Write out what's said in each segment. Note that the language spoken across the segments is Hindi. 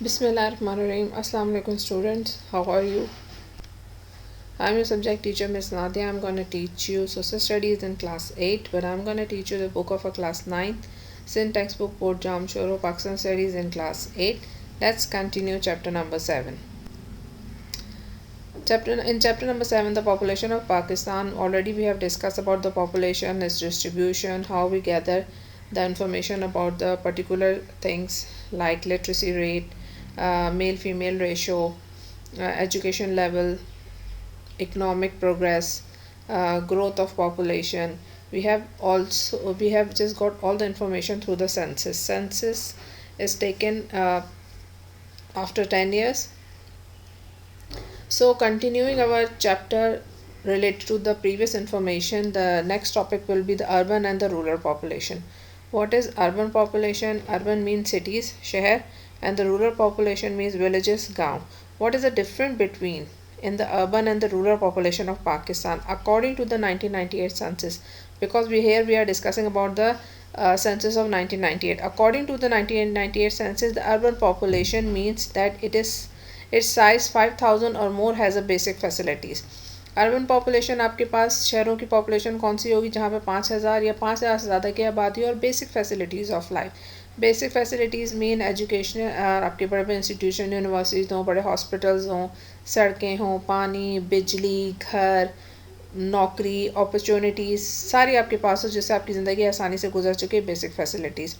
Bismillahirrahmanirrahim. Assalamu alaikum students. How are you? I'm your subject teacher Miss Nadia. I'm going to teach you social studies in class 8, but I'm going to teach you the book of a class 9, syntax book board Jam Shoro Pakistan studies in class 8. Let's continue chapter number 7. Chapter number 7, the population of Pakistan. Already we have discussed about the population, its distribution, how we gather the information about the particular things like literacy rate, male female ratio, education level, economic progress, growth of population. We have just got all the information through the census. Census is taken after 10 years. So continuing our chapter related to the previous information, the next topic will be the urban and the rural population. What is urban population? Urban means cities, शहर, and the rural population means villages, गांव. What is the difference between in the urban and the rural population of Pakistan according to the 1998 census? Because we are discussing about the census of 1998. According to the 1998 census, the urban population means that its size 5000 or more has a basic facilities. Urban population आपके पास शहरों की पॉपुलेशन कौन सी होगी जहाँ पे 5000 या 5000 से ज़्यादा की आबादी और basic facilities of life. Basic facilities mean education, आपके बड़े बड़े इंस्टीट्यूशन यूनिवर्सिटीज़ हों, बड़े हॉस्पिटल्स हों, सड़कें हों, पानी, बिजली, घर, नौकरी, अपॉर्चुनिटीज़ सारी आपके पास हो जिससे आपकी ज़िंदगी आसानी से गुजर चुकी है. Basic facilities.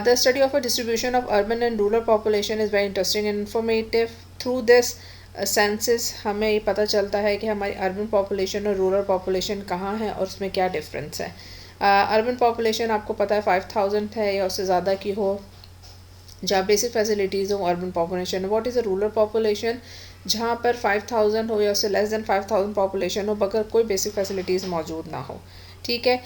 The study of a distribution of urban and rural population is very interesting and informative. Through this census हमें ये पता चलता है कि हमारी अर्बन पॉपुलेशन और रूरल पॉपुलेशन कहाँ है और उसमें क्या डिफरेंस है. अर्बन पॉपुलेशन आपको पता है 5000 है या उससे ज़्यादा की हो जहाँ बेसिक फैसिलिटीज़ हो urban population. What is a rural population? जहाँ पर 5000 हो या उससे लेस देन 5000 पॉपुलेशन हो मगर कोई बेसिक फैसिलिटीज़ मौजूद ना हो. ठीक है.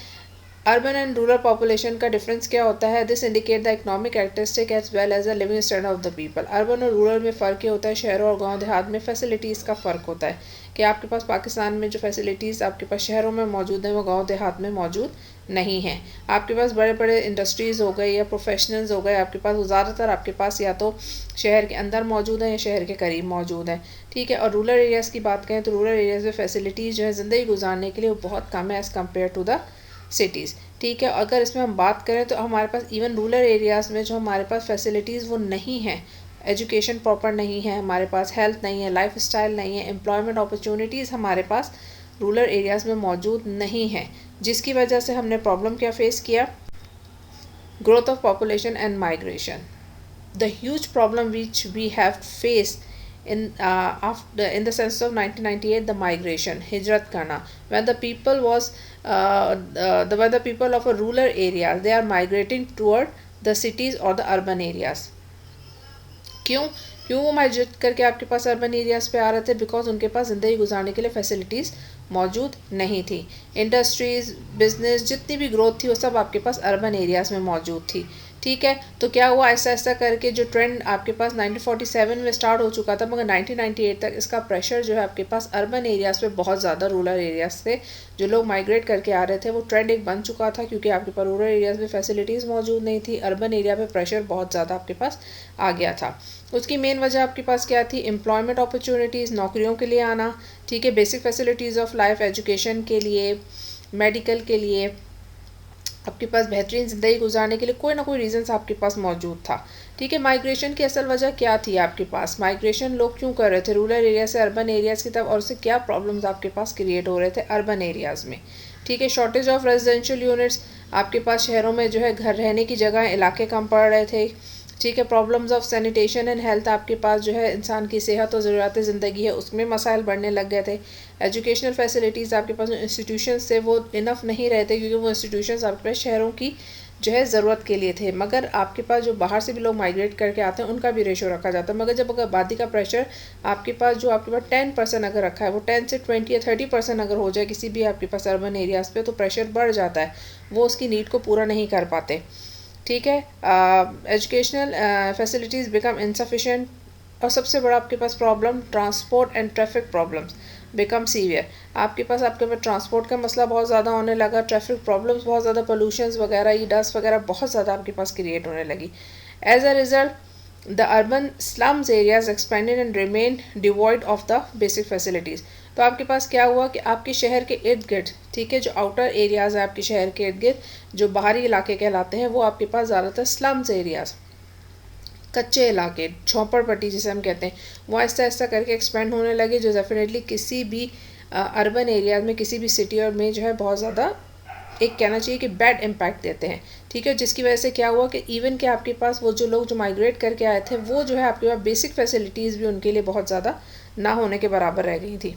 अर्बन एंड रूरल पॉपुलेशन का डिफरेंस क्या होता है? This indicate the economic characteristic as well as the living standard of the people. Urban और रूरल में फ़र्क ये होता है, शहरों और गांव देहात में फैसिलिटीज़ का फ़र्क होता है कि आपके पास पाकिस्तान में जो फैसिलिटीज़ आपके पास शहरों में मौजूद हैं वो गांव देहात में मौजूद नहीं हैं. आपके पास बड़े बड़े इंडस्ट्रीज़ हो गए या प्रोफेशनल्स हो गए, आपके पास ज़्यादातर आपके पास या तो शहर के अंदर मौजूद हैं या शहर के करीब मौजूद हैं. ठीक है. और रूरल एरियाज़ की बात करें तो रूरल एरियाज़ में फैसिलिटीज़ जो है ज़िंदगी गुजारने के लिए वो बहुत कम है as compare to the cities. ठीक है. अगर इसमें हम बात करें तो हमारे पास इवन रूरल एरियाज़ में जो हमारे पास फैसिलिटीज़ वो नहीं हैं, एजुकेशन प्रॉपर नहीं है, हमारे पास हेल्थ नहीं है, लाइफ स्टाइल नहीं है, एम्प्लॉयमेंट अपॉर्चुनिटीज़ हमारे पास रूरल एरियाज़ में मौजूद नहीं है, जिसकी वजह से हमने प्रॉब्लम क्या फेस किया? Growth of population and migration. The huge problem which we have faced in the sense of 1998, the migration, hijrat karna, when the people was when the people of a rural area they are migrating toward the cities or the urban areas. क्यों क्यों वो माइग्रेट करके आपके पास अर्बन एरियाज़ पे आ रहे थे? बिकॉज उनके पास ज़िंदगी गुजारने के लिए फैसिलिटीज़ मौजूद नहीं थी. इंडस्ट्रीज़, बिजनेस, जितनी भी ग्रोथ थी वो सब आपके पास अर्बन एरियाज़ में मौजूद थी. ठीक है. तो क्या हुआ, ऐसा ऐसा करके जो ट्रेंड आपके पास 1947 में स्टार्ट हो चुका था मगर 1998 तक इसका प्रेशर जो है आपके पास अर्बन एरियाज़ पे बहुत ज़्यादा रूरल एरियाज़ से जो लोग माइग्रेट करके आ रहे थे वो ट्रेंड एक बन चुका था क्योंकि आपके पास रूरल एरियाज़ में फैसिलिटीज़ मौजूद नहीं थी. अर्बन एरिया पे प्रेशर बहुत ज़्यादा आपके पास आ गया था. उसकी मेन वजह आपके पास क्या थी? एम्प्लॉयमेंट अपॉर्चुनिटीज़, नौकरियों के लिए आना. ठीक है. Basic facilities of life, education के लिए, मेडिकल के लिए, आपके पास बेहतरीन ज़िंदगी गुजारने के लिए कोई ना कोई रीज़न्स आपके पास मौजूद था. ठीक है. माइग्रेशन की असल वजह क्या थी आपके पास? माइग्रेशन लोग क्यों कर रहे थे रूरल एरिया से अर्बन एरियाज़ की तरफ और उससे क्या प्रॉब्लम्स आपके पास क्रिएट हो रहे थे अर्बन एरियाज़ में? ठीक है. शॉर्टेज ऑफ रेजिडेंशियल यूनिट्स, आपके पास शहरों में जो है घर रहने की जगह इलाके कम पड़ रहे थे. ठीक है. Problems of sanitation and health, आपके पास जो है इंसान की सेहत और ज़रूरत ज़िंदगी है उसमें मसाइल बढ़ने लग गए थे. एजुकेशनल फैसिलिटीज़, आपके पास जो इंस्टीट्यूशंस थे वो इनफ नहीं रहते क्योंकि वो इंस्टीट्यूशंस आपके पास शहरों की जो है ज़रूरत के लिए थे मगर आपके पास जो बाहर से भी लोग माइग्रेट करके आते हैं उनका भी रेशो रखा जाता है. मगर जब अगर आबादी का प्रेशर आपके पास जो आपके पास 10% अगर रखा है वो 10 से 20 या 30% अगर हो जाए किसी भी आपके पास अर्बन एरियाज़ पे तो प्रेशर बढ़ जाता है, वो उसकी नीड को पूरा नहीं कर पाते. ठीक है. एजुकेशनल फैसिलिटीज़ बिकम इनसफिशेंट और सबसे बड़ा आपके पास problem transport and traffic problems become severe. आपके पास ट्रांसपोर्ट का मसला बहुत ज़्यादा होने लगा, ट्रैफिक प्रॉब्लम्स बहुत ज़्यादा, पोल्यूशंस वगैरह, ये डस्ट वगैरह बहुत ज़्यादा आपके पास क्रिएट होने लगी. As a result the urban slums areas expanded and remain devoid of the basic facilities. तो आपके पास क्या हुआ कि आपके शहर के इर्द गिर्द, ठीक है, जो आउटर एरियाज़ है आपके शहर के इर्द गिर्द, जो बाहरी इलाके कहलाते हैं, वो आपके पास ज़्यादातर स्लम्स एरियाज़, कच्चे इलाके, झोंपड़पट्टी जिसे हम कहते हैं, वो ऐसा ऐसा करके एक्सपेंड होने लगे, जो डेफिनेटली किसी भी अर्बन एरियाज में, किसी भी सिटी और में जो है बहुत ज़्यादा एक कहना चाहिए कि बैड इम्पैक्ट देते हैं, ठीक है। जिसकी वजह से क्या हुआ कि इवन के आपके पास वो जो लोग जो माइग्रेट करके आए थे, वो जो है आपके पास बेसिक फैसिलिटीज़ भी उनके लिए बहुत ज़्यादा ना होने के बराबर रह गई थी।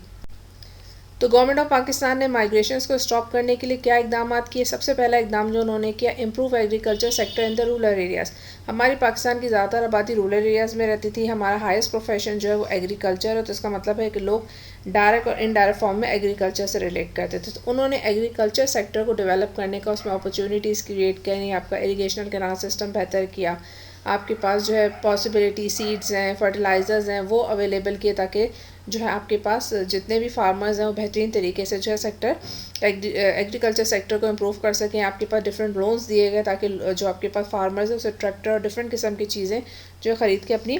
तो गवर्नमेंट ऑफ पाकिस्तान ने माइग्रेशंस को स्टॉप करने के लिए क्या इकदाम किए? सबसे पहला इकदाम जो उन्होंने किया, improve agriculture sector in the rural areas. हमारी पाकिस्तान की ज़्यादातर आबादी रूरल एरियाज़ में रहती थी, हमारा हाईएस्ट प्रोफेशन जो है वो एग्रीकल्चर है, तो इसका मतलब है कि लोग डायरेक्ट और इनडायरेक्ट फॉर्म में एग्रीकल्चर से रिलेट करते थे। तो उन्होंने एग्रीकल्चर सेक्टर को डेवलप करने का, उसमें अपॉर्चुनिटीज़ क्रिएट करनी, आपका इरीगेशनल कैनाल सिस्टम बेहतर किया, आपके पास जो है पॉसिबिलिटी सीड्स हैं, फर्टिलाइज़र्स हैं, वो अवेलेबल किए, ताकि जो है आपके पास जितने भी फार्मर्स हैं वो बेहतरीन तरीके से जो है सेक्टर एग्रीकल्चर सेक्टर को इम्प्रूव कर सकें। आपके पास डिफरेंट लोन्स दिए गए ताकि जो आपके पास फार्मर्स हैं उसे ट्रैक्टर और डिफरेंट किस्म की चीज़ें जो ख़रीद के अपनी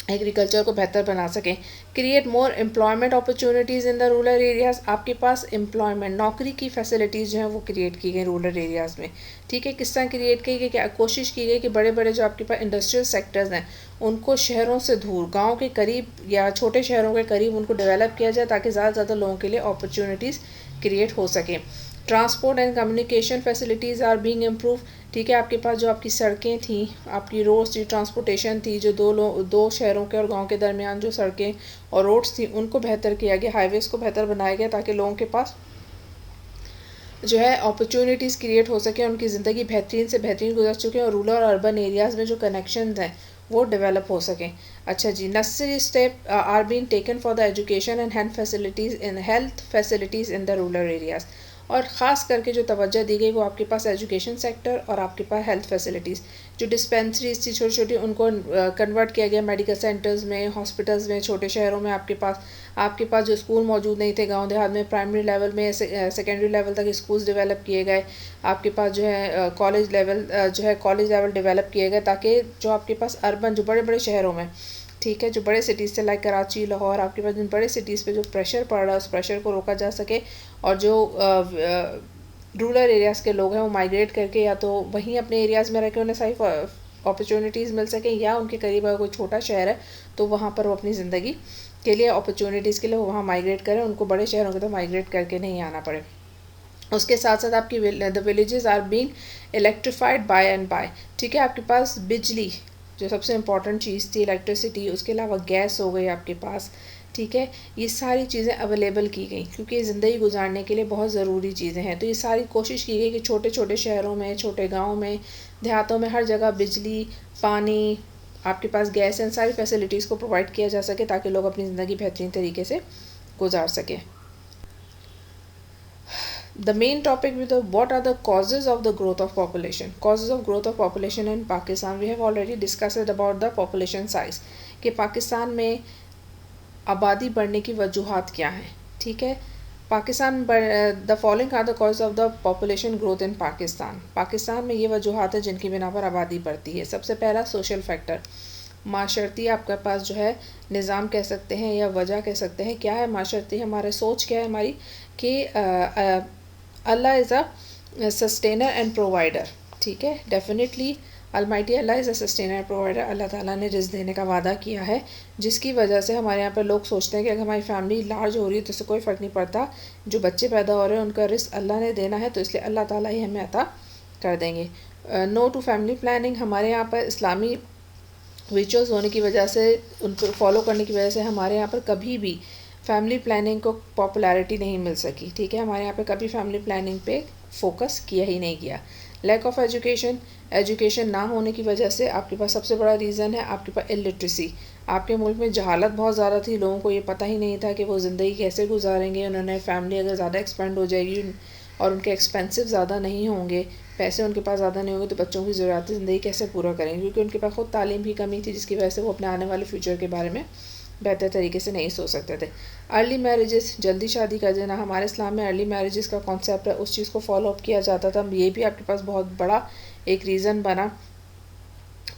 एग्रीकल्चर को बेहतर बना सकें। Create more employment opportunities in the rural areas. आपके पास एम्प्लॉयमेंट, नौकरी की फैसिलिटीज़ जो हैं वो क्रिएट की गई रूरल एरियाज़ में, ठीक है। किस तरह क्रिएट की गई? क्या कोशिश की गई कि बड़े बड़े जो आपके पास इंडस्ट्रियल सेक्टर्स हैं उनको शहरों से दूर, गाँव के करीब या छोटे शहरों के करीब उनको डेवलप किया जाए, ताकि ज़्यादा से ज़्यादा लोगों के लिए अपॉर्चुनिटीज़ क्रिएट हो सकें। Transport and communication facilities are being improve, ठीक है। आपके पास जो आपकी सड़कें थी, आपकी रोड्स थी, ट्रांसपोर्टेशन थी, जो दो शहरों के और गांव के दरमियान जो सड़कें और रोड्स थी उनको बेहतर किया गया, हाईवेज़ को बेहतर बनाया गया, ताकि लोगों के पास जो है अपॉर्चुनिटीज़ क्रिएट हो सके, उनकी ज़िंदगी बेहतरीन से बेहतरीन गुजर चुके और रूरल और अर्बन एरियाज़ में जो कनेक्शन हैं वो डेवलप हो सकें। अच्छा जी, necessary step are being taken for the education and health facilities in the rural areas. और ख़ास करके जो तवज्जो दी गई वो आपके पास एजुकेशन सेक्टर और आपके पास हेल्थ फैसिलिटीज़, जो डिस्पेंसरीज थी छोटी छोटी, उनको कन्वर्ट किया गया मेडिकल सेंटर्स में, हॉस्पिटल्स में। छोटे शहरों में आपके पास जो स्कूल मौजूद नहीं थे, गांव देहात में प्राइमरी लेवल में सेकेंडरी लेवल तक स्कूल्स डेवलप किए गए। आपके पास जो है कॉलेज लेवल डेवलप किए गए, ताकि जो आपके पास अर्बन जो बड़े बड़े शहरों में, ठीक है, जो बड़े सिटीज़ से लाइक कराची, लाहौर, आपके पास जिन बड़े सिटीज़ पे जो प्रेशर पड़ रहा है उस प्रेशर को रोका जा सके, और जो रूरल एरियाज़ के लोग हैं वो माइग्रेट करके या तो वहीं अपने एरियाज़ में रह के उन्हें सारी अपॉर्चुनिटीज़ मिल सकें, या उनके करीब अगर कोई छोटा शहर है तो वहाँ पर वो अपनी ज़िंदगी के लिए अपॉर्चुनिटीज़ के लिए वो वहाँ माइग्रेट करें, उनको बड़े शहरों के तो माइग्रेट करके नहीं आना पड़े। उसके साथ साथ आपकी the villages are being electrified by and by, ठीक है। आपके पास बिजली जो सबसे इम्पॉर्टेंट चीज़ थी, इलेक्ट्रिसिटी, उसके अलावा गैस हो गई आपके पास, ठीक है। ये सारी चीज़ें अवेलेबल की गई क्योंकि ज़िंदगी गुजारने के लिए बहुत ज़रूरी चीज़ें हैं। तो ये सारी कोशिश की गई कि छोटे छोटे शहरों में, छोटे गाँव में, देहातों में हर जगह बिजली, पानी, आपके पास गैस, इन सारी फैसिलिटीज़ को प्रोवाइड किया जा सके, ताकि लोग अपनी ज़िंदगी बेहतरीन तरीके से गुजार सकें। The main topic with the what are the causes of the growth of population? Causes of growth of population in Pakistan. We have already discussed about the population size. कि पाकिस्तान में आबादी बढ़ने की वजूहात क्या हैं, ठीक है। Pakistan the following are the cause of the population growth in Pakistan. Pakistan में ये वजूहात है जिनकी बिना पर आबादी बढ़ती है। सबसे पहला सोशल फैक्टर, माशरती आपके पास जो है निज़ाम कह सकते हैं या वजह कह सकते हैं। क्या है माशरती? हमारे सोच क्या है हमारी कि Allah is a sustainer and provider, ठीक है। Definitely almighty Allah is a sustainer and provider. Allah ताला ने रिज़्क़ देने का वादा किया है, जिसकी वजह से हमारे यहाँ पर लोग सोचते हैं कि अगर हमारी फैमिली लार्ज हो रही है तो उससे कोई फ़र्क नहीं पड़ता, जो बच्चे पैदा हो रहे हैं उनका रिज़्क़ अल्लाह ने देना है, तो इसलिए अल्लाह ताला ही हमें अता कर देंगे। नो टू फैमिली प्लानिंग, हमारे यहाँ पर इस्लामी रिचुअल्स होने की वजह से, उनको फॉलो करने की वजह से हमारे यहाँ पर कभी भी फैमिली प्लानिंग को पॉपुलैरिटी नहीं मिल सकी, ठीक है। हमारे यहाँ पे कभी फैमिली प्लानिंग पे फोकस किया ही नहीं गया। लैक ऑफ एजुकेशन, एजुकेशन ना होने की वजह से आपके पास सबसे बड़ा रीज़न है आपके पास इलिटरेसी। आपके मुल्क में जहालत बहुत ज़्यादा थी, लोगों को ये पता ही नहीं था कि वो ज़िंदगी कैसे गुजारेंगे। उन्होंने फैमिली अगर ज़्यादा एक्सपेंड हो जाएगी और उनके एक्सपेंसिव ज़्यादा नहीं होंगे, पैसे उनके पास ज़्यादा नहीं होंगे, तो बच्चों की ज़रूरत ज़िंदगी कैसे पूरा करेंगे, क्योंकि उनके पास खुद तालीम की कमी थी, जिसकी वजह से वो अपने आने वाले फ्यूचर के बारे में बेहतर तरीके से नहीं सोच सकते थे। अर्ली मैरिजेस, जल्दी शादी कर देना, हमारे इस्लाम में अर्ली मैरिजेस का कॉन्सेप्ट है, उस चीज़ को फॉलो अप किया जाता था। ये भी आपके पास बहुत बड़ा एक रीज़न बना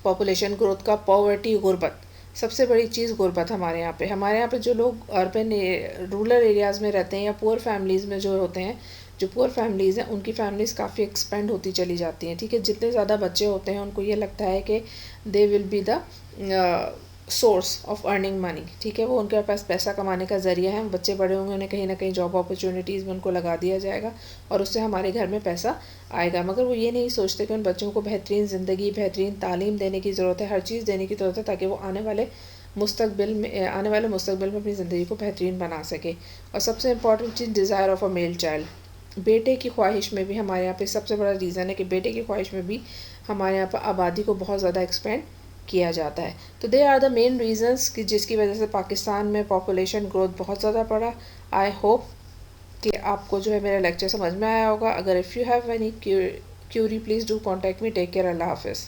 पॉपुलेशन ग्रोथ का पॉवर्टी, गुर्बत, सबसे बड़ी चीज़ गुर्बत हमारे यहाँ पे जो लोग अर्बन रूरल एरियाज़ में रहते हैं या पुअर फैमिलीज़ में जो होते हैं, जो पुअर फैमिलीज़ हैं उनकी फैमिलीज़ काफ़ी एक्सपेंड होती चली जाती हैं, ठीक है। जितने ज़्यादा बच्चे होते हैं उनको ये लगता है कि they will be the source of earning money, ठीक है। वो उनके पास पैसा कमाने का ज़रिया है, बच्चे बड़े होंगे उन्हें कहीं ना कहीं जॉब अपॉर्चुनिटीज़ में उनको लगा दिया जाएगा और उससे हमारे घर में पैसा आएगा। मगर वो ये नहीं सोचते कि उन बच्चों को बेहतरीन ज़िंदगी, बेहतरीन तालीम देने की ज़रूरत है, हर चीज़ देने की ज़रूरत है ताकि वो आने वाले मुस्तकबिल में अपनी ज़िंदगी को बेहतरीन बना सके। और सबसे important cheese, desire of a male child, बेटे की ख्वाहिश में भी हमारे यहाँ पे सबसे बड़ा रीज़न है कि बेटे की ख्वाहिश में भी हमारे यहाँ पर आबादी को बहुत ज़्यादा एक्सपेंड किया जाता है। तो they are the main reasons कि जिसकी वजह से पाकिस्तान में पॉपुलेशन ग्रोथ बहुत ज़्यादा बढ़ा। आई होप कि आपको जो है मेरा लेक्चर समझ में आया होगा। अगर if you have any query please do contact me. Take care. अल्लाह हाफिज़।